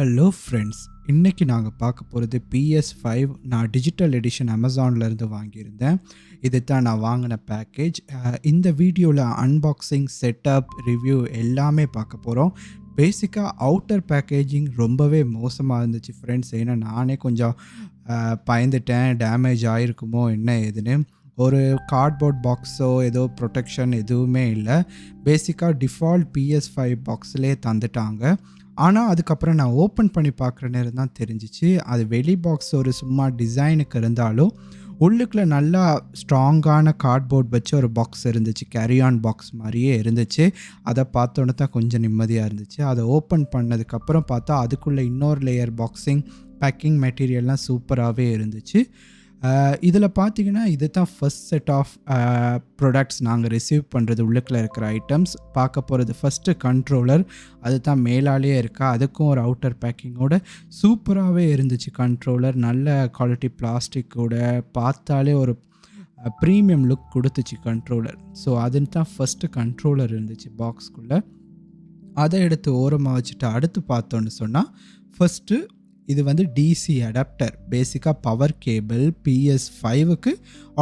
Hello friends, இன்றைக்கி நாங்கள் பார்க்க போகிறது PS5. நான் டிஜிட்டல் எடிஷன் அமேசான்லேருந்து வாங்கியிருந்தேன். இது தான் நான் வாங்கின பேக்கேஜ். இந்த வீடியோவில் அன்பாக்சிங், செட்டப், ரிவ்யூ எல்லாமே பார்க்க போகிறோம். பேசிக்காக அவுட்டர் பேக்கேஜிங் ரொம்பவே மோசமாக இருந்துச்சு ஃப்ரெண்ட்ஸ். ஏன்னா நானே கொஞ்சம் பயந்துட்டேன், டேமேஜ் ஆகிருக்குமோ என்ன ஏதுன்னு. ஒரு கார்ட்போர்ட் பாக்ஸோ ஏதோ ப்ரொடெக்ஷன் எதுவுமே இல்லை. பேசிக்காக டிஃபால்ட் PS5 பாக்ஸ்லேயே தந்துட்டாங்க. ஆனால் அதுக்கப்புறம் நான் ஓப்பன் பண்ணி பார்க்குற நேரம் தான் தெரிஞ்சிச்சு, அது வெளி பாக்ஸ் ஒரு சும்மா டிசைனுக்கு இருந்தாலும் உள்ளுக்குள்ள நல்லா ஸ்ட்ராங்கான கார்ட்போர்ட் வச்சு ஒரு பாக்ஸ் இருந்துச்சு. கேரியான் பாக்ஸ் மாதிரியே இருந்துச்சு. அதை பார்த்தோன்னே தான் கொஞ்சம் நிம்மதியாக இருந்துச்சு. அதை ஓப்பன் பண்ணதுக்கப்புறம் பார்த்தா அதுக்குள்ளே இன்னொரு லேயர் பாக்ஸிங், பேக்கிங் மெட்டீரியல்லாம் சூப்பராகவே இருந்துச்சு. இதில் பார்த்தீங்கன்னா இது தான் ஃபஸ்ட் செட் ஆஃப் ப்ராடக்ட்ஸ் நாங்கள் ரிசீவ் பண்ணுறது. உள்ளுக்குள்ள இருக்கிற ஐட்டம்ஸ் பார்க்க போகிறது ஃபஸ்ட்டு கண்ட்ரோலர். அது தான் மேலாலேயே இருக்கா. அதுக்கும் ஒரு அவுட்டர் பேக்கிங்கோட சூப்பராகவே இருந்துச்சு கண்ட்ரோலர். நல்ல குவாலிட்டி பிளாஸ்டிக்கோட, பார்த்தாலே ஒரு ப்ரீமியம் லுக் கொடுத்துச்சு கண்ட்ரோலர். ஸோ அதுன்னு தான் ஃபஸ்ட்டு கண்ட்ரோலர் இருந்துச்சு பாக்ஸ்குள்ளே. அதை எடுத்து ஓரமாக வச்சுட்டு அடுத்து பார்த்தோன்னு சொன்னால், ஃபஸ்ட்டு இது வந்து டிசி அடாப்டர். பேசிக்காக பவர் கேபிள். PS5க்கு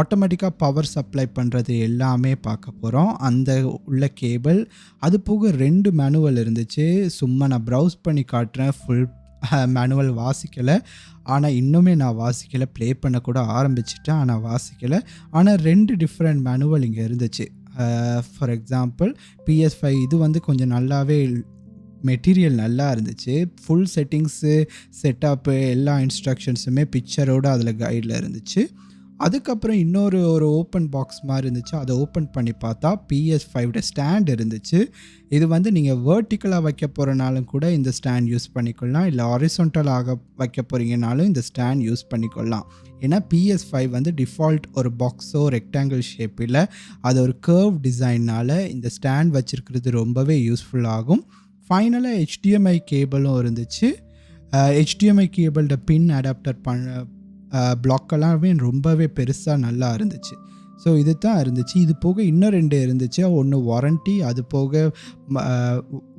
ஆட்டோமேட்டிக்காக பவர் சப்ளை பண்ணுறது எல்லாமே பார்க்க போகிறோம். அந்த உள்ள கேபிள். அது போக 2 மேனுவல் இருந்துச்சு. சும்மா நான் ப்ரௌஸ் பண்ணி காட்டுறேன். ஃபுல் மேனுவல் வாசிக்கலை. ஆனால் இன்னுமே நான் வாசிக்கலை. ப்ளே பண்ண கூட ஆரம்பிச்சிட்டேன், ஆனால் வாசிக்கலை. ஆனால் 2 டிஃப்ரெண்ட் மேனுவல் இங்கே இருந்துச்சு. ஃபார் எக்ஸாம்பிள் PS5 இது வந்து கொஞ்சம் நல்லாவே மெட்டீரியல் நல்லா இருந்துச்சு. ஃபுல் செட்டிங்ஸு, செட்டப்பு, எல்லா இன்ஸ்ட்ரக்ஷன்ஸுமே பிக்சரோடு அதில் கைடில் இருந்துச்சு. அதுக்கப்புறம் இன்னொரு ஓப்பன் பாக்ஸ் மாதிரி இருந்துச்சு. அதை ஓப்பன் பண்ணி பார்த்தா PS5 ஸ்டாண்ட் இருந்துச்சு. இது வந்து நீங்கள் வேர்ட்டிக்கலாக வைக்க போகிறனாலும் கூட இந்த ஸ்டாண்ட் யூஸ் பண்ணிக்கொள்ளலாம், இல்லை ஹாரிசான்டலாக வைக்க போகிறீங்கனாலும் இந்த ஸ்டாண்ட் யூஸ் பண்ணிக்கொள்ளலாம். ஏன்னா PS5 வந்து டிஃபால்ட் ஒரு பாக்ஸோ ரெக்டாங்கிள் ஷேப் இல்லை, அது ஒரு கர்வ் டிசைன்னால் இந்த ஸ்டாண்ட் வச்சுருக்கிறது ரொம்பவே யூஸ்ஃபுல்லாகும். ஃபைனலாக HDMI கேபிளும் இருந்துச்சு. HDMI கேபிளோட பின் அடாப்டர் பிளாக்கெல்லாமே ரொம்பவே பெருசாக நல்லா இருந்துச்சு. ஸோ இது தான் இருந்துச்சு. இது போக இன்னும் 2 இருந்துச்சு. ஒன்று வாரண்ட்டி, அது போக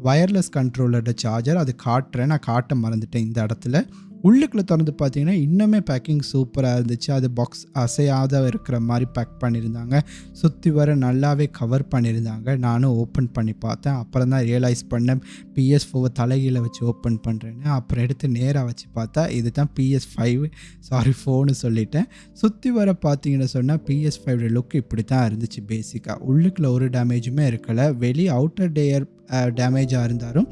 வயர்லெஸ் கண்ட்ரோலரோட சார்ஜர். அது காட்டுறேன், நான் காட்ட மறந்துட்டேன் இந்த இடத்துல. உள்ளுக்குள்ளே திறந்து பார்த்தீங்கன்னா இன்னுமே பேக்கிங் சூப்பராக இருந்துச்சு. அது பாக்ஸ் அசையாத இருக்கிற மாதிரி பேக் பண்ணியிருந்தாங்க. சுற்றி வர நல்லாவே கவர் பண்ணியிருந்தாங்க. நானும் ஓப்பன் பண்ணி பார்த்தேன். அப்புறம் தான் ரியலைஸ் பண்ணேன் PS4 தலைகீழ வச்சு ஓப்பன் பண்ணுறேன்னு. அப்புறம் எடுத்து நேராக வச்சு பார்த்தா இது தான் PS5 ஃபோனு சொல்லிட்டேன். சுற்றி வர பார்த்தீங்கன்னு சொன்னால் PS5 லுக் இப்படி தான் இருந்துச்சு. பேசிக்காக உள்ளுக்குள்ளே ஒரு டேமேஜுமே இருக்கலை. வெளி அவுட்டர் லேயர் டேமேஜாக இருந்தாலும்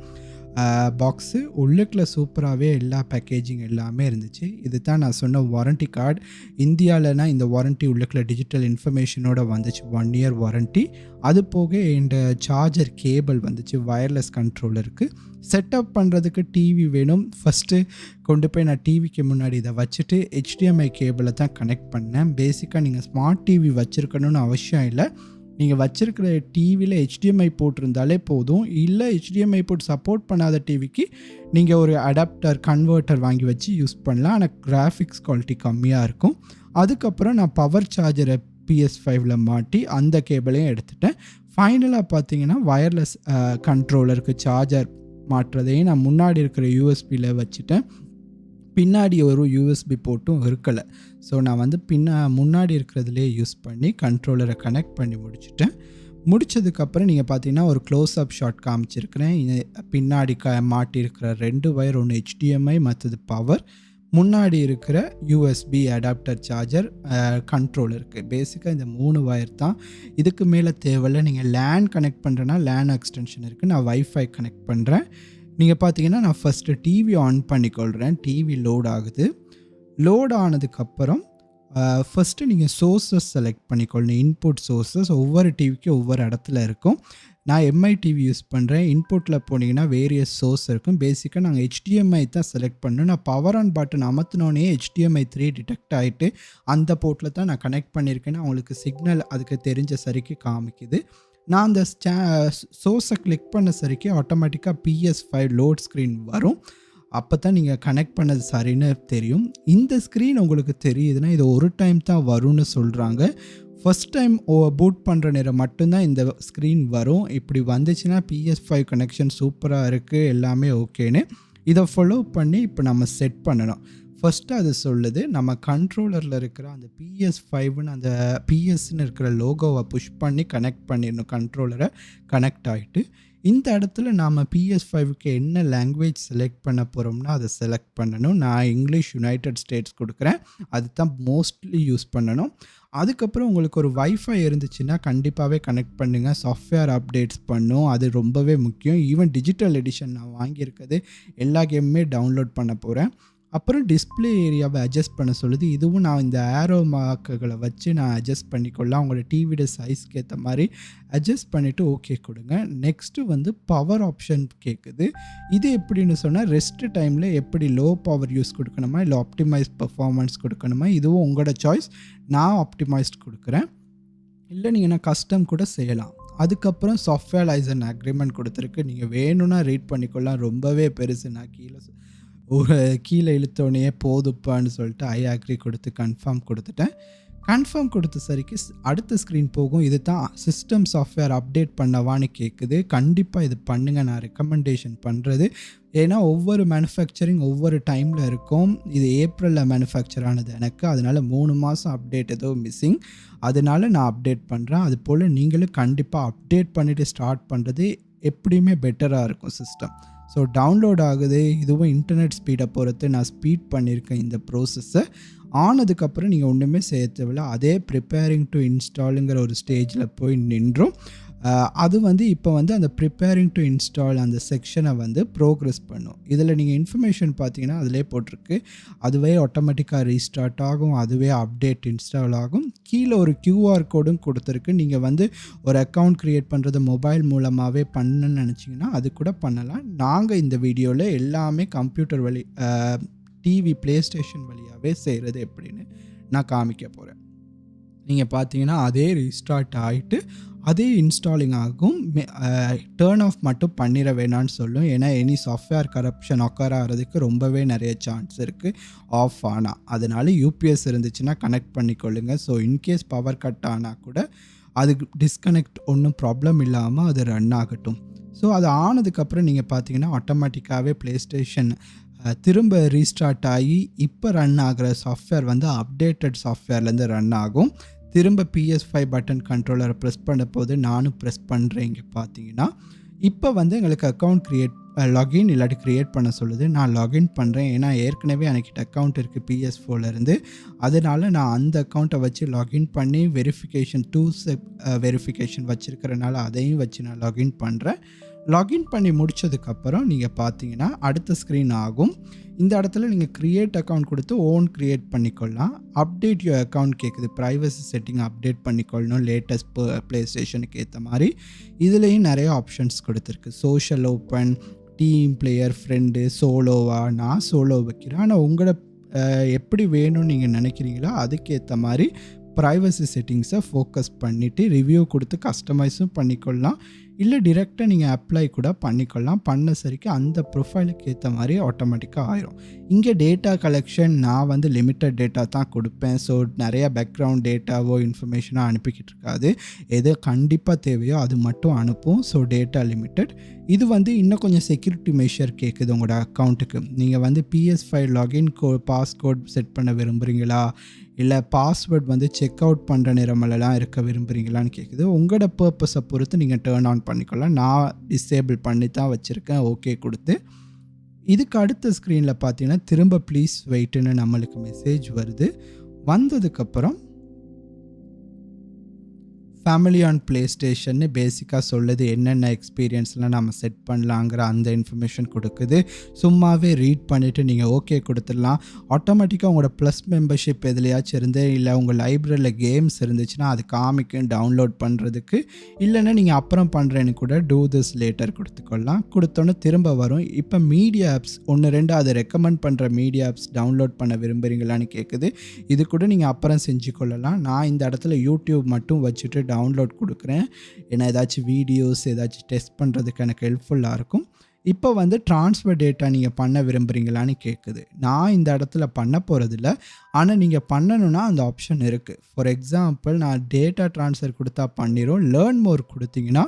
பாக்ஸு உள்ளுக்குள்ள சூப்பராகவே எல்லா பேக்கேஜிங் எல்லாமே இருந்துச்சு. இது தான் நான் சொன்ன வாரண்ட்டி கார்டு. இந்தியாவிலனா இந்த வாரண்ட்டி உள்ளுக்குள்ள டிஜிட்டல் இன்ஃபர்மேஷனோட வந்துச்சு. 1 இயர் வாரண்ட்டி. அது போக இந்த சார்ஜர் கேபிள் வந்துச்சு. வயர்லெஸ் கண்ட்ரோலருக்கு செட்டப் பண்ணுறதுக்கு டிவி வேணும். ஃபஸ்ட்டு கொண்டு போய் நான் டிவிக்கு முன்னாடி இதை வச்சுட்டு HDMI கேபிளை தான் கனெக்ட் பண்ணேன். பேசிக்காக நீங்கள் ஸ்மார்ட் டிவி வச்சுருக்கணும்னு அவசியம் இல்லை. நீங்கள் வச்சுருக்கிற டிவியில் HDMI போட்டிருந்தாலே போதும். இல்லை HDMI போட்டு சப்போர்ட் பண்ணாத டிவிக்கு நீங்கள் ஒரு அடாப்டர் கன்வெர்ட்டர் வாங்கி வச்சு யூஸ் பண்ணலாம். ஆனால் கிராஃபிக்ஸ் குவாலிட்டி கம்மியாக இருக்கும். அதுக்கப்புறம் நான் பவர் சார்ஜரை PS5ல் மாட்டி அந்த கேபிளையும் எடுத்துட்டேன். ஃபைனலாக பார்த்தீங்கன்னா வயர்லெஸ் கண்ட்ரோலருக்கு சார்ஜர் மாட்டுறதையும் நான் முன்னாடி இருக்கிற USBயில் வச்சுட்டேன். பின்னாடி ஒரு USB போட்டும் இருக்கலை. ஸோ நான் வந்து முன்னாடி இருக்கிறதுலே யூஸ் பண்ணி கண்ட்ரோலரை கனெக்ட் பண்ணி முடிச்சுட்டேன். முடித்ததுக்கப்புறம் நீங்கள் பார்த்தீங்கன்னா ஒரு க்ளோஸ்அப் ஷாட் காமிச்சிருக்கிறேன். பின்னாடி மாட்டியிருக்கிற 2 வயர், ஒன்று HDMI, மற்றது பவர். முன்னாடி இருக்கிற USB அடாப்டர் சார்ஜர் கண்ட்ரோலருக்கு. பேசிக்காக இந்த 3 வயர் தான். இதுக்கு மேலே தேவையில்லை. நீங்கள் LAN கனெக்ட் பண்ணுறேன்னா LAN எக்ஸ்டென்ஷன் இருக்குது. நான் வைஃபை கனெக்ட் பண்ணுறேன். நீங்கள் பார்த்தீங்கன்னா நான் ஃபஸ்ட்டு டிவி ஆன் பண்ணிக்கொள்கிறேன். டிவி லோட் ஆகுது. லோட் ஆனதுக்கப்புறம் ஃபஸ்ட்டு நீங்கள் சோர்ஸஸ் செலக்ட் பண்ணிக்கொள்ளணும். இன்புட் சோர்ஸஸ் ஒவ்வொரு டிவிக்கும் ஒவ்வொரு இடத்துல இருக்கும். நான் MI டிவி யூஸ் பண்ணுறேன். இன்புட்டில் போனீங்கன்னா வேரியஸ் சோர்ஸ் இருக்கும். பேசிக்காக நாங்கள் HDMI தான் செலக்ட் பண்ணணும். நான் பவர் ஆன் பட்டன் அமர்த்தினோடனே HDMI 3 டிடெக்ட் ஆகிட்டு அந்த போர்ட்டில் தான் நான் கனெக்ட் பண்ணியிருக்கேன்னு அவங்களுக்கு சிக்னல் அதுக்கு தெரிஞ்ச சரிக்கு காமிக்குது. நான் அந்த சோர்ஸை கிளிக் பண்ண சரிக்கு ஆட்டோமேட்டிக்காக PS5 லோட் ஸ்க்ரீன் வரும். அப்போ தான் நீங்கள் கனெக்ட் பண்ணது சரின்னு தெரியும். இந்த ஸ்க்ரீன் உங்களுக்கு தெரியுதுன்னா இது ஒரு டைம் தான் வரும்னு சொல்கிறாங்க. ஃபஸ்ட் டைம் பூட் பண்ணுற நேரம் மட்டும்தான் இந்த ஸ்க்ரீன் வரும். இப்படி வந்துச்சுன்னா PS5 கனெக்ஷன் சூப்பராக இருக்குது, எல்லாமே ஓகேன்னு. இதை ஃபாலோ பண்ணி இப்போ நம்ம செட் பண்ணணும். ஃபஸ்ட்டு அது சொல்லுது நம்ம கண்ட்ரோலரில் இருக்கிற அந்த PS5ன்னு அந்த பிஎஸ்ன்னு இருக்கிற லோகோவை புஷ் பண்ணி கனெக்ட் பண்ணிடணும். கண்ட்ரோலரை கனெக்ட் ஆகிட்டு இந்த இடத்துல நாம் PS5க்கு என்ன லாங்குவேஜ் செலக்ட் பண்ண போகிறோம்னா அதை செலக்ட் பண்ணணும். நான் இங்கிலீஷ் யுனைடெட் ஸ்டேட்ஸ் கொடுக்குறேன், அது தான் மோஸ்ட்லி யூஸ் பண்ணணும். அதுக்கப்புறம் உங்களுக்கு ஒரு வைஃபை இருந்துச்சுன்னா கண்டிப்பாகவே கனெக்ட் பண்ணுங்கள். சாஃப்ட்வேர் அப்டேட்ஸ் பண்ணும், அது ரொம்பவே முக்கியம். ஈவன் டிஜிட்டல் எடிஷன் நான் வாங்கியிருக்கிறது எல்லா கேமுமே டவுன்லோட் பண்ண போகிறேன். அப்புறம் டிஸ்பிளே ஏரியாவை அட்ஜஸ்ட் பண்ண சொல்லுது. இதுவும் நான் இந்த ஆரோ மார்க்குகளை வச்சு நான் அட்ஜஸ்ட் பண்ணிக்கொள்ளலாம். உங்களோட டிவியோட சைஸ்க்கு ஏற்ற மாதிரி அட்ஜஸ்ட் பண்ணிவிட்டு ஓகே கொடுங்க. நெக்ஸ்ட்டு வந்து பவர் ஆப்ஷன் கேட்குது. இது எப்படின்னு சொன்னால் ரெஸ்ட் டைமில் எப்படி லோ பவர் யூஸ் கொடுக்கணுமா இல்லை ஆப்டிமைஸ் பர்ஃபார்மன்ஸ் கொடுக்கணுமா, இதுவும் உங்களோட சாய்ஸ். நான் ஆப்டிமைஸ்ட் கொடுக்குறேன், இல்லை நீங்கள் நான் கஸ்டம் கூட செய்யலாம். அதுக்கப்புறம் சாஃப்ட்வேர் லைசன் அக்ரிமெண்ட் கொடுத்துருக்கு, நீங்கள் வேணும்னா ரீட் பண்ணிக்கொள்ளலாம். ரொம்பவே பெருசு, நான் கீழே இழுத்தோடனே போதுப்பான்னு சொல்லிட்டு ஐ அக்ரி கொடுத்து கன்ஃபார்ம் கொடுத்துட்டேன். கன்ஃபார்ம் கொடுத்த சரிக்கு அடுத்த ஸ்க்ரீன் போகும். இது தான் சிஸ்டம் சாஃப்ட்வேர் அப்டேட் பண்ணவான்னு கேட்குது. கண்டிப்பாக இது பண்ணுங்கள், நான் ரெக்கமெண்டேஷன் பண்ணுறது. ஏன்னா ஒவ்வொரு மேனுஃபேக்சரிங் ஒவ்வொரு டைமில் இருக்கும். இது ஏப்ரலில் மேனுஃபேக்சர் ஆனது எனக்கு, அதனால் 3 மாதம் அப்டேட் ஏதோ மிஸ்ஸிங், அதனால் நான் அப்டேட் பண்ணுறேன். அது போல் நீங்களும் கண்டிப்பாக அப்டேட் பண்ணிவிட்டு ஸ்டார்ட் பண்ணுறது எப்படியுமே பெட்டராக இருக்கும் சிஸ்டம். ஸோ டவுன்லோட் ஆகுது. இதுவும் இன்டர்நெட் ஸ்பீடை பொறுத்து நான் ஸ்பீட் பண்ணியிருக்கேன் இந்த ப்ரோசஸ்ஸை. ஆனதுக்கப்புறம் நீங்கள் ஒன்றுமே செய்ய தேவையில்லை, அதே ப்ரிப்பேரிங் டு இன்ஸ்டாலுங்கிற ஒரு ஸ்டேஜில் போய் நின்றும். அது வந்து இப்போ வந்து அந்த ப்ரிப்பேரிங் டு இன்ஸ்டால் அந்த செக்ஷனை வந்து ப்ரோக்ரஸ் பண்ணும். இதில் நீங்கள் இன்ஃபர்மேஷன் பார்த்தீங்கன்னா அதிலே போட்டிருக்கு, அதுவே ஆட்டோமேட்டிக்காக ரீஸ்டார்ட் ஆகும், அதுவே அப்டேட் இன்ஸ்டால் ஆகும். கீழே ஒரு QR கோடும் கொடுத்துருக்கு. நீங்கள் வந்து ஒரு அக்கௌண்ட் க்ரியேட் பண்ணுறது மொபைல் மூலமாகவே பண்ணணும்னு நினச்சிங்கன்னா அது கூட பண்ணலாம். நாங்கள் இந்த வீடியோவில் எல்லாமே கம்ப்யூட்டர் வழி டிவி ப்ளேஸ்டேஷன் வழியாகவே செய்கிறது எப்படின்னு நான் காமிக்க போகிறேன். நீங்கள் பார்த்தீங்கன்னா அதே ரீஸ்டார்ட் ஆகிட்டு அதே இன்ஸ்டாலிங் ஆகும். டேர்ன் ஆஃப் மட்டும் பண்ணிட வேணான்னு சொல்லும், ஏன்னா எனி சாஃப்ட்வேர் கரப்ஷன் ஒக்கர் ஆகிறதுக்கு ரொம்பவே நிறைய சான்ஸ் இருக்குது ஆஃப் ஆனால். அதனால் யூபிஎஸ் இருந்துச்சுன்னா கனெக்ட் பண்ணிக்கொள்ளுங்கள். ஸோ இன்கேஸ் பவர் கட் ஆனால் கூட அது டிஸ்கனெக்ட் ஒன்றும் ப்ராப்ளம் இல்லாமல் அது ரன் ஆகட்டும். ஸோ அது ஆனதுக்கப்புறம் நீங்கள் பார்த்தீங்கன்னா ஆட்டோமேட்டிக்காகவே ப்ளேஸ்டேஷன் திரும்ப ரீஸ்டார்ட் ஆகி இப்போ ரன் ஆகிற சாஃப்ட்வேர் வந்து அப்டேட்டட் சாஃப்ட்வேர்லேருந்து ரன் ஆகும். திரும்ப PS5 பட்டன் கண்ட்ரோலரை ப்ரெஸ் பண்ண போது நானும் ப்ரெஸ் பண்ணுறேன். இங்கே பார்த்தீங்கன்னா இப்போ வந்து எங்களுக்கு அக்கௌண்ட் லாகின் இல்லாட்டி க்ரியேட் பண்ண சொல்லுது. நான் லாகின் பண்ணுறேன், ஏன்னா ஏற்கனவே எனக்கிட்ட அக்கௌண்ட் இருக்குது PS4லேருந்து. அதனால் நான் அந்த அக்கௌண்ட்டை வச்சு லாகின் பண்ணி வெரிஃபிகேஷன் 2 ஸ்டெப் வெரிஃபிகேஷன் வச்சுருக்கிறனால அதையும் வச்சு நான் லாகின் பண்ணுறேன். லாகின் பண்ணி முடித்ததுக்கப்புறம் நீங்கள் பார்த்தீங்கன்னா அடுத்த ஸ்க்ரீன் ஆகும். இந்த இடத்துல நீங்கள் க்ரியேட் அக்கௌண்ட் கொடுத்து ஓன் க்ரியேட் பண்ணிக்கொள்ளலாம். அப்டேட் யுவர் அக்கௌண்ட் கேட்குது, ப்ரைவசி செட்டிங் அப்டேட் பண்ணிக்கொள்ளணும் லேட்டஸ்ட் ப்ளேஸ்டேஷனுக்கு ஏற்ற மாதிரி. இதுலேயும் நிறைய ஆப்ஷன்ஸ் கொடுத்துருக்கு. Social open, team player, friend, சோலோவா. நான் சோலோ வைக்கிறேன், ஆனால் உங்களோட எப்படி வேணும்னு நீங்கள் நினைக்கிறீங்களோ அதுக்கேற்ற மாதிரி ப்ரைவசி செட்டிங்ஸை ஃபோக்கஸ் பண்ணிவிட்டு ரிவ்யூ கொடுத்து கஸ்டமைஸும் பண்ணிக்கொள்ளலாம். இல்லை டிரெக்டாக நீங்கள் அப்ளை கூட பண்ணிக்கொள்ளலாம். பண்ண சரிக்கு அந்த ப்ரொஃபைலுக்கு ஏற்ற மாதிரி ஆட்டோமேட்டிக்காக ஆயிரும். இங்கே டேட்டா கலெக்ஷன் நான் வந்து லிமிட்டட் டேட்டா தான் கொடுப்பேன். ஸோ நிறையா பேக்ரவுண்ட் டேட்டாவோ இன்ஃபர்மேஷனாக அனுப்பிக்கிட்டு இருக்காது. எது கண்டிப்பாக தேவையோ அது மட்டும் அனுப்பும். So data limited. இது வந்து இன்னும் கொஞ்சம் செக்யூரிட்டி மெஷர் கேட்குது உங்களோட அக்கௌண்ட்டுக்கு. நீங்கள் வந்து PS5 லாகின் பாஸ்கோட் செட் பண்ண விரும்புகிறீங்களா, இல்லை பாஸ்வேர்ட் வந்து செக் அவுட் பண்ணுற நேரமெல்லாம் இருக்க விரும்புகிறீங்களான்னு கேட்குது. உங்களோட பர்பஸை பொறுத்து நீங்கள் டேர்ன் ஆன் பண்ணிக்கலாம். நான் டிசேபிள் பண்ணி தான் வச்சுருக்கேன், ஓகே கொடுத்து. இதுக்கு அடுத்த ஸ்க்ரீனில் பார்த்தீங்கன்னா திரும்ப ப்ளீஸ் வெயிட்டுன்னு நம்மளுக்கு மெசேஜ் வருது. வந்ததுக்கப்புறம் ஃபேமிலி ஆன் ப்ளேஸ்டேஷன்னு பேசிக்காக சொல்லுது, என்னென்ன எக்ஸ்பீரியன்ஸ்லாம் நம்ம செட் பண்ணலாங்கிற அந்த இன்ஃபர்மேஷன் கொடுக்குது. சும்மாவே ரீட் பண்ணிவிட்டு நீங்கள் ஓகே கொடுத்துடலாம். ஆட்டோமேட்டிக்காக உங்களோட ப்ளஸ் மெம்பர்ஷிப் எதுலையாச்சும் இருந்து இல்லை உங்கள் லைப்ரரியில் கேம்ஸ் இருந்துச்சுன்னா அது காமிக்கும் டவுன்லோட் பண்ணுறதுக்கு. இல்லைன்னா நீங்கள் அப்புறம் பண்ணுறேன்னு கூட டூ திஸ் லேட்டர் கொடுத்துக்கொள்ளலாம். கொடுத்தோன்னே திரும்ப வரும். இப்போ மீடியா ஆப்ஸ் 1-2 அதை ரெக்கமெண்ட் பண்ணுற மீடியா ஆப்ஸ் டவுன்லோட் பண்ண விரும்புகிறீங்களான்னு கேட்குது. இது கூட நீங்கள் அப்புறம் செஞ்சு கொள்ளலாம். நான் இந்த இடத்துல யூடியூப் மட்டும் வச்சுட்டு டவுன்லோட் கொடுக்குறேன், ஏன்னா ஏதாச்சும் வீடியோஸ் ஏதாச்சும் டெஸ்ட் பண்ணுறதுக்கு எனக்கு ஹெல்ப்ஃபுல்லாக இருக்கும். இப்போ வந்து ட்ரான்ஸ்ஃபர் டேட்டா நீங்கள் பண்ண விரும்புகிறீங்களான்னு கேட்குது. நான் இந்த இடத்துல பண்ண போகிறதில்ல. ஆனால் நீங்கள் பண்ணணும்னா அந்த ஆப்ஷன் இருக்குது. ஃபார் எக்ஸாம்பிள் நான் டேட்டா ட்ரான்ஸ்ஃபர் கொடுத்தா பண்ணிடும். லேர்ன் மோர் கொடுத்தீங்கன்னா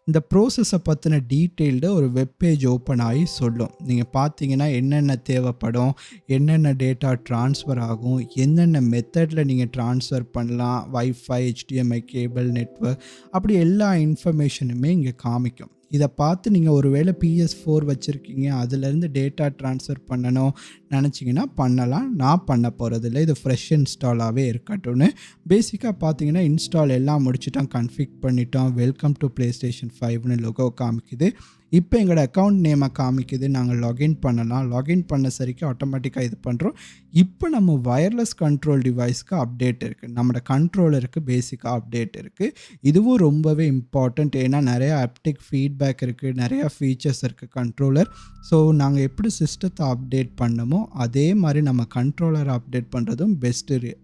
இந்த ப்ரோசஸை பற்றின டீட்டெயில்டு ஒரு வெப்பேஜ் ஓப்பன் ஆகி சொல்லும். நீங்கள் பார்த்தீங்கன்னா என்னென்ன தேவைப்படும், என்னென்ன டேட்டா ட்ரான்ஸ்ஃபர் ஆகும், என்னென்ன மெத்தடில் நீங்கள் ட்ரான்ஸ்ஃபர் பண்ணலாம், வைஃபை, HDMI கேபிள், நெட்வொர்க், அப்படி எல்லா இன்ஃபர்மேஷனுமே இங்கே காமிக்கும். இதை பார்த்து நீங்கள் ஒருவேளை PS4 வச்சுருக்கீங்க, அதுலேருந்து டேட்டா ட்ரான்ஸ்ஃபர் பண்ணணும் நினச்சிங்கன்னா பண்ணலாம். நான் பண்ண போகிறதில்ல. இது ஃப்ரெஷ் இன்ஸ்டாலாகவே இருக்கட்டும்னு. பேசிக்காக பார்த்தீங்கன்னா இன்ஸ்டால் எல்லாம் முடிச்சுட்டோம், கன்ஃபிக் பண்ணிட்டோம். வெல்கம் டு PlayStation 5னு லோகோ காமிக்குது. இப்போ எங்களோட அக்கௌண்ட் நேமை காமிக்குது. நாங்கள் லாகின் பண்ணலாம். லாகின் பண்ண சரிக்கு ஆட்டோமேட்டிக்காக இது பண்ணுறோம். இப்போ நம்ம வயர்லெஸ் கண்ட்ரோல் டிவைஸ்க்கு அப்டேட் இருக்குது. நம்மளோட கண்ட்ரோலருக்கு பேசிக்காக அப்டேட் இருக்குது. இதுவும் ரொம்பவே இம்பார்ட்டண்ட். ஏன்னா நிறையா ஆப்டிக் ஃபீட்பேக் இருக்குது, நிறையா ஃபீச்சர்ஸ் இருக்குது கண்ட்ரோலர். ஸோ நாங்கள் எப்படி சிஸ்டத்தை அப்டேட் பண்ணமோ அதே மாதிரி நம்ம கண்ட்ரோலரை அப்டேட் பண்ணுறதும் பெஸ்ட்டு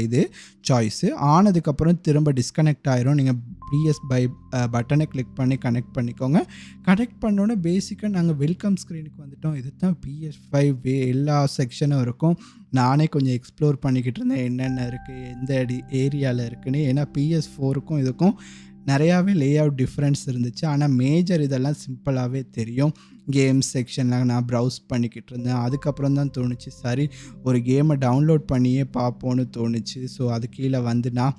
இது சாய்ஸு. ஆனதுக்கப்புறம் திரும்ப டிஸ்கனெக்ட் ஆயிரும். நீங்கள் PS5 பட்டனை கிளிக் பண்ணி கனெக்ட் பண்ணிக்கோங்க. கனெக்ட் பண்ணோன்னே பேசிக்காக நாங்கள் வெல்கம் ஸ்க்ரீனுக்கு வந்துட்டோம். இது தான் PS5 எல்லா செக்ஷனும் இருக்கும். நானே கொஞ்சம் எக்ஸ்ப்ளோர் பண்ணிக்கிட்டு இருந்தேன் என்னென்ன இருக்குது, எந்த ஏரியாவில் இருக்குன்னு. ஏன்னா PS4க்கும் இதுக்கும் நிறையாவே லே அவுட் டிஃப்ரென்ஸ் இருந்துச்சு. ஆனால் மேஜர் இதெல்லாம் சிம்பிளாகவே தெரியும். கேம்ஸ் செக்ஷனில் நான் ப்ரௌஸ் பண்ணிக்கிட்டு இருந்தேன். அதுக்கப்புறம் தான் தோணுச்சு, சரி ஒரு கேமை டவுன்லோட் பண்ணியே பார்ப்போன்னு தோணுச்சு. ஸோ அது கீழே வந்து நான்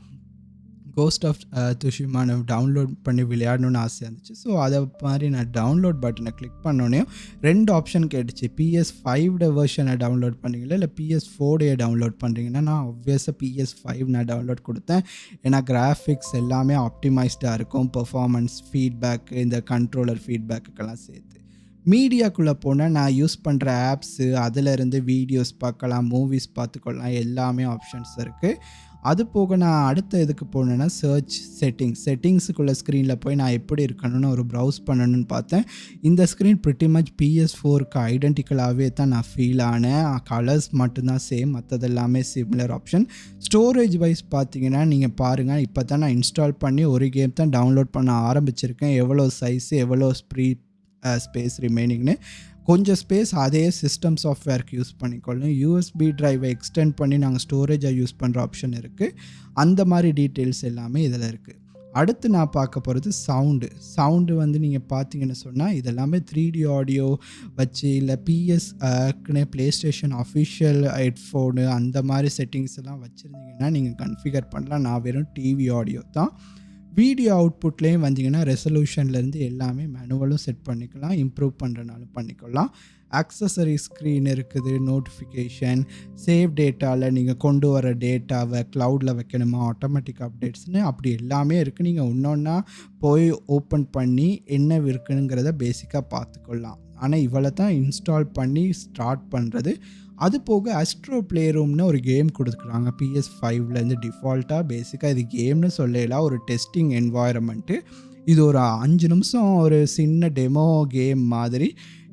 கோஸ்ட் ஆஃப் துஷிமா டவுன்லோட் பண்ணி விளையாடணுன்னு ஆசையாக இருந்துச்சு. ஸோ அதை மாதிரி நான் டவுன்லோட் பட்டனை கிளிக் பண்ணோன்னே 2 ஆப்ஷன் கேட்டுச்சு. PS5 வெர்ஷனை டவுன்லோட் பண்ணுறீங்களா இல்லை PS4 டவுன்லோட் பண்ணுறீங்கன்னா நான் ஆப்வியஸாக PS5 நான் டவுன்லோட் கொடுத்தேன். ஏன்னா கிராஃபிக்ஸ் எல்லாமே ஆப்டிமைஸ்டாக இருக்கும். பெர்ஃபார்மன்ஸ் ஃபீட்பேக்கு, இந்த கண்ட்ரோலர் ஃபீட்பேக்குக்கெல்லாம் சேர்த்து. மீடியாக்குள்ளே போனால் நான் யூஸ் பண்ணுற ஆப்ஸு, அதிலேருந்து வீடியோஸ் பார்க்கலாம், மூவிஸ் பார்த்துக்கொள்ளலாம், எல்லாமே ஆப்ஷன்ஸ் இருக்குது. அது போக நான் அடுத்த இதுக்கு போனேன்னா சர்ச் செட்டிங்ஸுக்குள்ளே ஸ்க்ரீனில் போய் நான் எப்படி இருக்கணும்னு ஒரு ப்ரௌஸ் பண்ணணும்னு பார்த்தேன். இந்த ஸ்க்ரீன் ப்ரிட்டி மச் PS4க்கு ஐடென்டிக்கலாகவே தான் நான் ஃபீல் ஆனேன். கலர்ஸ் மட்டும்தான் சேம், மற்றதெல்லாமே சிமிலர் ஆப்ஷன். ஸ்டோரேஜ் வைஸ் பார்த்தீங்கன்னா நீங்கள் பாருங்கள், இப்போ தான் நான் இன்ஸ்டால் பண்ணி ஒரு கேம் தான் டவுன்லோட் பண்ண ஆரம்பிச்சிருக்கேன். எவ்வளோ சைஸு, எவ்வளோ ஸ்பேஸ் ரிமைனிங்னு. கொஞ்சம் ஸ்பேஸ் அதே சிஸ்டம் சாஃப்ட்வேருக்கு யூஸ் பண்ணிக்கொள்ளணும். USB ட்ரைவை எக்ஸ்டெண்ட் பண்ணி நாங்கள் ஸ்டோரேஜை யூஸ் பண்ணுற ஆப்ஷன் இருக்குது. அந்த மாதிரி டீட்டெயில்ஸ் எல்லாமே இதில் இருக்குது. அடுத்து நான் பார்க்க போகிறது சவுண்டு வந்து நீங்கள் பார்த்தீங்கன்னு சொன்னால் இதெல்லாமே 3D ஆடியோ வச்சு, இல்லை PS PlayStation அஃபிஷியல் ஹெட்ஃபோனு அந்த மாதிரி செட்டிங்ஸ் எல்லாம் வச்சுருந்தீங்கன்னா நீங்கள் கன்ஃபிகர் பண்ணலாம். நான் வெறும் டிவி ஆடியோ தான். வீடியோ அவுட்புட்லேயும் வந்தீங்கன்னா ரெசல்யூஷன்லேருந்து எல்லாமே மேனுவலும் செட் பண்ணிக்கலாம், இம்ப்ரூவ் பண்ணுறனாலும் பண்ணிக்கலாம். ஆக்சசரி ஸ்க்ரீன் இருக்குது, நோட்டிஃபிகேஷன், சேவ் டேட்டாவில் நீங்கள் கொண்டு வர டேட்டாவை க்ளவுடில் வைக்கணுமா, ஆட்டோமேட்டிக் அப்டேட்ஸ்னு அப்படி எல்லாமே இருக்குது. நீங்கள் ஒன்றா போய் ஓப்பன் பண்ணி என்ன இருக்குங்கிறத பேசிக்காக பார்த்துக்கொள்ளலாம். ஆனால் இவ்வளோ தான் இன்ஸ்டால் பண்ணி ஸ்டார்ட் பண்ணுறது. அது போக அஸ்ட்ரோ ப்ளே ரூம்னு ஒரு கேம் கொடுத்துருக்குறாங்க PS5லேருந்து டிஃபால்ட்டாக. பேசிக்காக இது கேம்னு சொல்லலாம், ஒரு டெஸ்டிங் என்வாயரமெண்ட்டு. இது ஒரு 5 நிமிஷம் ஒரு சின்ன டெமோ கேம் மாதிரி.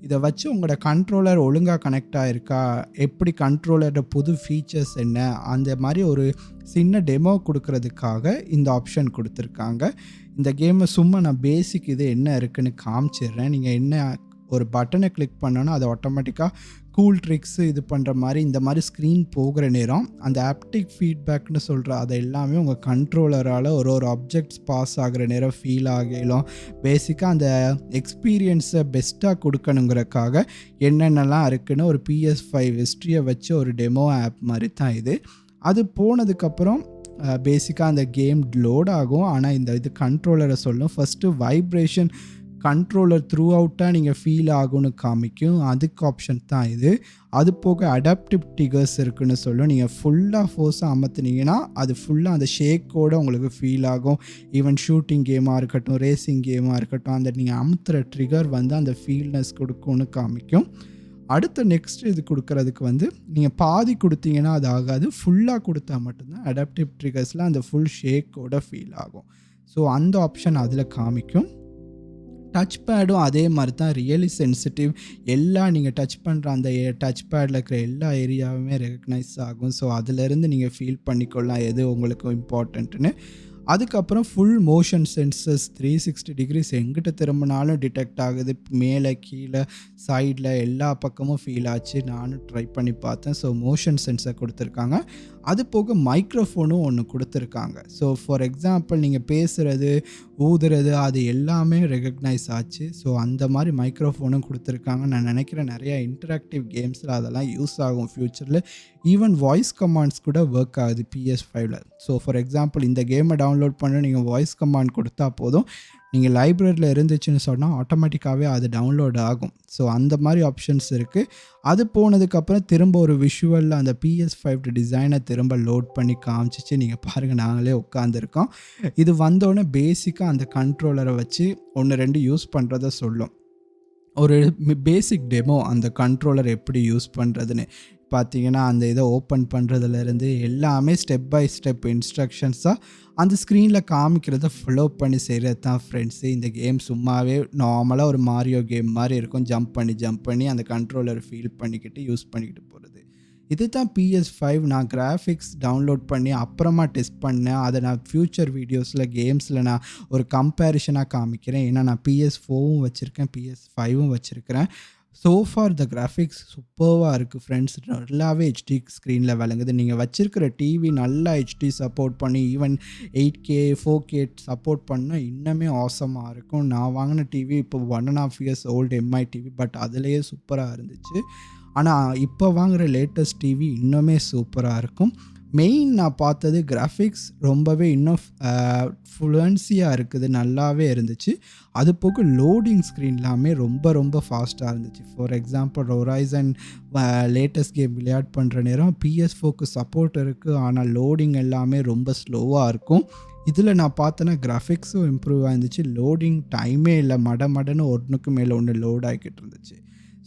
இதை வச்சு உங்களோட கண்ட்ரோலர் ஒழுங்காக கனெக்ட் ஆகிருக்கா, எப்படி கண்ட்ரோலரோட புது ஃபீச்சர்ஸ் என்ன, அந்த மாதிரி ஒரு சின்ன டெமோ கொடுக்கறதுக்காக இந்த ஆப்ஷன் கொடுத்துருக்காங்க. இந்த கேமை சும்மா நான் பேசிக் இது என்ன இருக்குதுன்னு காமிச்சிடுறேன். நீங்கள் என்ன ஒரு பட்டனை கிளிக் பண்ணோன்னா அது ஆட்டோமேட்டிக்காக கூல் ட்ரிக்ஸு இது பண்ணுற மாதிரி இந்த மாதிரி ஸ்க்ரீன் போகிற நேரம் அந்த ஆப்டிக் ஃபீட்பேக்னு சொல்கிற அதை எல்லாமே உங்கள் கண்ட்ரோலரால் ஒரு ஆப்ஜெக்ட்ஸ் பாஸ் ஆகிற நேரம் ஃபீல் ஆகலாம். பேசிக்காக அந்த எக்ஸ்பீரியன்ஸை பெஸ்ட்டாக கொடுக்கணுங்கிறக்காக என்னென்னலாம் இருக்குன்னு ஒரு PS5 ஹிஸ்ட்ரியை வச்சு ஒரு டெமோ ஆப் மாதிரி தான் இது. அது போனதுக்கப்புறம் பேசிக்காக அந்த கேம் லோட் ஆகும். ஆனால் இந்த இது கண்ட்ரோலரை சொல்லணும். ஃபஸ்ட்டு வைப்ரேஷன் கண்ட்ரோலர் த்ரூ அவுட்டாக நீங்கள் ஃபீல் ஆகும்னு காமிக்கும், அதுக்கு ஆப்ஷன் தான் இது. அது போக அடாப்டிவ் ட்ரிகர்ஸ் இருக்குன்னு சொல்லும். நீங்கள் ஃபுல்லாக ஃபோர்ஸாக அமர்த்துனீங்கன்னா அது ஃபுல்லாக அந்த ஷேக்கோடு உங்களுக்கு ஃபீல் ஆகும். ஈவன் ஷூட்டிங் கேமாக இருக்கட்டும், ரேசிங் கேமாக இருக்கட்டும், அந்த நீங்கள் அமுத்துகிற ட்ரிகர் வந்து அந்த ஃபீல்னஸ் கொடுக்கும்னு காமிக்கும். அடுத்த நெக்ஸ்ட் இது கொடுக்கறதுக்கு வந்து நீங்கள் பாதி கொடுத்தீங்கன்னா அது ஆகாது, ஃபுல்லாக கொடுத்தா மட்டும்தான் அடாப்டிவ் ட்ரிகர்ஸில் அந்த ஃபுல் ஷேக்கோட ஃபீல் ஆகும். ஸோ அந்த ஆப்ஷன் அதில் காமிக்கும். டச் பேடும் அதே மாதிரி தான், ரியலி சென்சிட்டிவ். எல்லாம் நீங்கள் டச் பண்ணுற அந்த டச் பேடில் இருக்கிற எல்லா ஏரியாவுமே ரெகக்னைஸ் ஆகும். ஸோ அதிலேருந்து நீங்கள் ஃபீல் பண்ணிக்கொள்ளலாம் எது உங்களுக்கு இம்பார்ட்டண்ட்டுன்னு. அதுக்கப்புறம் ஃபுல் மோஷன் சென்சர்ஸ் 360 டிகிரிஸ் எங்கிட்ட திரும்பினாலும் டிடெக்ட் ஆகுது. மேலே கீழே சைடில் எல்லா பக்கமும் ஃபீல் ஆச்சு. நானும் ட்ரை பண்ணி பார்த்தேன். ஸோ மோஷன் சென்சர் கொடுத்துருக்காங்க. அது போக மைக்ரோஃபோனும் ஒன்று கொடுத்துருக்காங்க. ஸோ ஃபார் எக்ஸாம்பிள் நீங்கள் பேசுகிறது, ஊதுறது அது எல்லாமே ரெகக்னைஸ் ஆச்சு. ஸோ அந்த மாதிரி மைக்ரோஃபோனும் கொடுத்துருக்காங்க. நான் நினைக்கிறேன் நிறையா இன்டராக்டிவ் கேம்ஸில் அதெல்லாம் யூஸ் ஆகும் ஃப்யூச்சரில். ஈவன் வாய்ஸ் கமாண்ட்ஸ் கூட ஒர்க் ஆகுது PS5ல. ஸோ ஃபார் எக்ஸாம்பிள் இந்த கேமை டவுன்லோட் பண்ண நீங்கள் வாய்ஸ் கமாண்ட் கொடுத்தா போதும், நீங்கள் லைப்ரரியில் இருந்துச்சுன்னு சொன்னால் ஆட்டோமேட்டிக்காகவே அது டவுன்லோட் ஆகும். ஸோ அந்த மாதிரி ஆப்ஷன்ஸ் இருக்குது. அது போனதுக்கப்புறம் திரும்ப ஒரு விஷுவலில் அந்த PS5 டிசைனை திரும்ப லோட் பண்ணி காமிச்சிச்சு. நீங்கள் பாருங்கள், நாங்களே உட்காந்துருக்கோம். இது வந்தோடனே பேசிக்காக அந்த கண்ட்ரோலரை வச்சு 1-2 யூஸ் பண்ணுறத சொல்லும். ஒரு பேசிக் டெமோ அந்த கண்ட்ரோலர் எப்படி யூஸ் பண்ணுறதுன்னு பார்த்தீங்கன்னா, அந்த இதை ஓப்பன் பண்ணுறதுலேருந்து எல்லாமே ஸ்டெப் பை ஸ்டெப் இன்ஸ்ட்ரக்ஷன்ஸாக அந்த ஸ்க்ரீனில் காமிக்கிறத ஃபாலோ பண்ணி செய்கிறது தான் ஃப்ரெண்ட்ஸு. இந்த கேம் சும்மாவே நார்மலாக ஒரு மாரியோ கேம் மாதிரி இருக்கும். ஜம்ப் பண்ணி அந்த கண்ட்ரோலர் ஃபீல் பண்ணிக்கிட்டு யூஸ் பண்ணிக்கிட்டு போகிறது. இது தான் PS5. நான் கிராஃபிக்ஸ் டவுன்லோட் பண்ணி அப்புறமா டெஸ்ட் பண்ணேன். அதை நான் ஃப்யூச்சர் வீடியோஸில் கேம்ஸில் நான் ஒரு கம்பேரிஷனாக காமிக்கிறேன். ஏன்னா நான் PS4வும் வச்சுருக்கேன், PS5வும் வச்சுருக்கிறேன். ஸோ ஃபார் த கிராஃபிக்ஸ் சூப்பராக இருக்குது ஃப்ரெண்ட்ஸ். நல்லாவே HD ஸ்க்ரீனில் விளங்குது. நீங்கள் வச்சுருக்கிற டிவி நல்லா HD சப்போர்ட் பண்ணி ஈவன் 8K 4K சப்போர்ட் பண்ணால் இன்னுமே ஆசமாக இருக்கும். நான் வாங்கின டிவி இப்போ 1.5 years old MI TV, but அதுலேயே சூப்பராக இருந்துச்சு. ஆனால் இப்போ வாங்குகிற லேட்டஸ்ட் டிவி இன்னுமே சூப்பராக இருக்கும். மெயின் நான் பார்த்தது கிராஃபிக்ஸ் ரொம்பவே இன்னும் ஃப்ளூயன்சியாக இருக்குது, நல்லாவே இருந்துச்சு. அது போக லோடிங் ஸ்க்ரீன் எல்லாமே ரொம்ப ஃபாஸ்ட்டாக இருந்துச்சு. For example Horizon latest game விளையாட் பண்ணுற நேரம் PS4க்கு சப்போர்ட் இருக்குது, ஆனால் லோடிங் எல்லாமே ரொம்ப ஸ்லோவாக இருக்கும். இதில் நான் பார்த்தேன்னா கிராஃபிக்ஸும் இம்ப்ரூவ் ஆகிருந்துச்சு. லோடிங் டைமே இல்லை, மடன்னு ஒன்றுக்கு மேலே ஒன்று லோட் ஆகிக்கிட்டு இருந்துச்சு.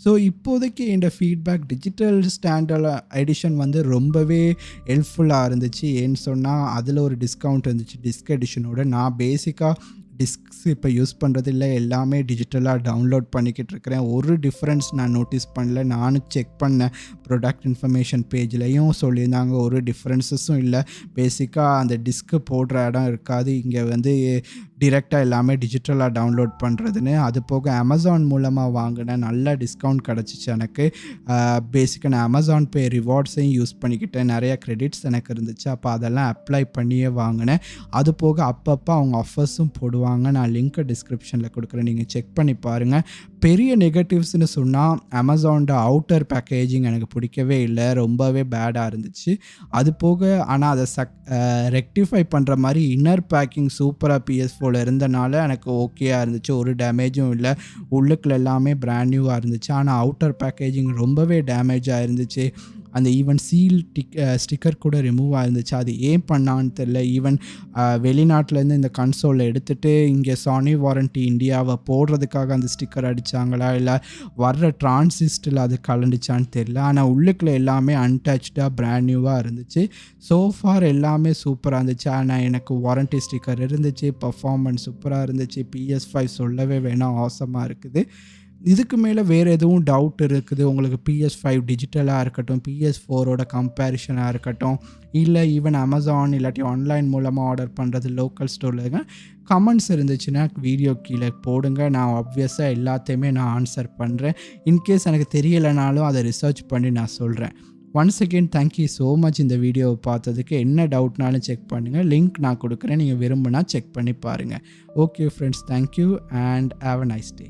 ஸோ இப்போதைக்கு இந்த ஃபீட்பேக் டிஜிட்டல் ஸ்டாண்டர்ட் எடிஷன் ரொம்பவே ஹெல்ப்ஃபுல்லாக இருந்துச்சு. ஏன்னு சொன்னால் அதில் ஒரு டிஸ்கவுண்ட் இருந்துச்சு டிஸ்க் எடிஷனோட. நான் பேசிக்காக டிஸ்க்ஸ் இப்போ யூஸ் பண்ணுறதில்ல, எல்லாமே டிஜிட்டலாக டவுன்லோட் பண்ணிக்கிட்டு இருக்கிறேன். ஒரு டிஃப்ரென்ஸ் நான் நோட்டீஸ் பண்ணல. நானும் செக் பண்ணேன், ப்ராடக்ட் இன்ஃபர்மேஷன் பேஜ்லேயும் சொல்லியிருந்தாங்க, ஒரு டிஃப்ரென்சஸும் இல்லை. பேசிக்காக அந்த டிஸ்க்கு போடுற இடம் இருக்காது. இங்கே டிரெக்டாக எல்லாமே டிஜிட்டலாக டவுன்லோட் பண்ணுறதுன்னு. அது போக அமேசான் மூலமாக வாங்கினேன், நல்ல டிஸ்கவுண்ட் கிடச்சிச்சு எனக்கு. பேசிக்காக நான் அமேசான் பே ரிவார்ட்ஸையும் யூஸ் பண்ணிக்கிட்டேன், நிறையா கிரெடிட்ஸ் எனக்கு இருந்துச்சு. அப்போ அதெல்லாம் அப்ளை பண்ணியே வாங்கினேன். அது போக அப்பப்போ அவங்க ஆஃபர்ஸும் போடுவாங்க. நான் லிங்க்கை டிஸ்கிரிப்ஷனில் கொடுக்குறேன், நீங்கள் செக் பண்ணி பாருங்கள். பெரிய நெகட்டிவ்ஸ்னு சொன்னால் அமேசானோட அவுட்டர் பேக்கேஜிங் எனக்கு பிடிக்கவே இல்லை, ரொம்பவே பேடாக இருந்துச்சு. அது போக ஆனால் அதை ரெக்டிஃபை பண்ணுற மாதிரி இன்னர் பேக்கிங் சூப்பராக PS4 இருந்தனால எனக்கு ஓகேயாக இருந்துச்சு. ஒரு டேமேஜும் இல்லை, உள்ளுக்குள்ள எல்லாமே பிராண்ட் நியூவாக இருந்துச்சு. ஆனால் அவுட்டர் பேக்கேஜிங் ரொம்பவே டேமேஜாக இருந்துச்சு. அந்த ஈவன் சீல் ஸ்டிக்கர் கூட ரிமூவ் ஆகிருந்துச்சு. அது ஏன் பண்ணான்னு தெரில. ஈவன் வெளிநாட்டிலேருந்து இந்த கன்சோலை எடுத்துகிட்டு இங்கே சானி வாரண்டி இந்தியாவை போடுறதுக்காக அந்த ஸ்டிக்கர் அடித்தாங்களா, இல்லை வர்ற டிரான்சிஸ்டில் அது கலண்டுச்சான்னு தெரில. ஆனால் உள்ளுக்குள்ள எல்லாமே அன்டச்சாக பிராண்ட் நியூவாக இருந்துச்சு. ஸோ ஃபார் எல்லாமே சூப்பராக இருந்துச்சு. ஆனால் எனக்கு வாரண்டி ஸ்டிக்கர் இருந்துச்சு, பர்ஃபார்மன்ஸ் சூப்பராக இருந்துச்சு. PS5 சொல்லவே வேணாம், ஆசமாக இருக்குது. இதுக்கு மேலே வேறு எதுவும் டவுட் இருக்குது உங்களுக்கு, PS5 டிஜிட்டலாக இருக்கட்டும், PS4ஓட கம்பேரிஷனாக இருக்கட்டும், இல்லை ஈவன் அமேசான் இல்லாட்டி ஆன்லைன் மூலமாக ஆர்டர் பண்ணுறது லோக்கல் ஸ்டோரில் கமெண்ட்ஸ் இருந்துச்சுன்னா வீடியோ கீழே போடுங்க. நான் ஆப்வியஸாக எல்லாத்தையுமே நான் ஆன்சர் பண்ணுறேன். இன்கேஸ் எனக்கு தெரியலைனாலும் அதை ரிசர்ச் பண்ணி நான் சொல்கிறேன். Once again thank you so much இந்த வீடியோவை பார்த்ததுக்கு. என்ன டவுட்னாலும் செக் பண்ணுங்கள், லிங்க் நான் கொடுக்குறேன், நீங்கள் விரும்புனா செக் பண்ணி பாருங்கள். Okay friends, thank you and have a nice day.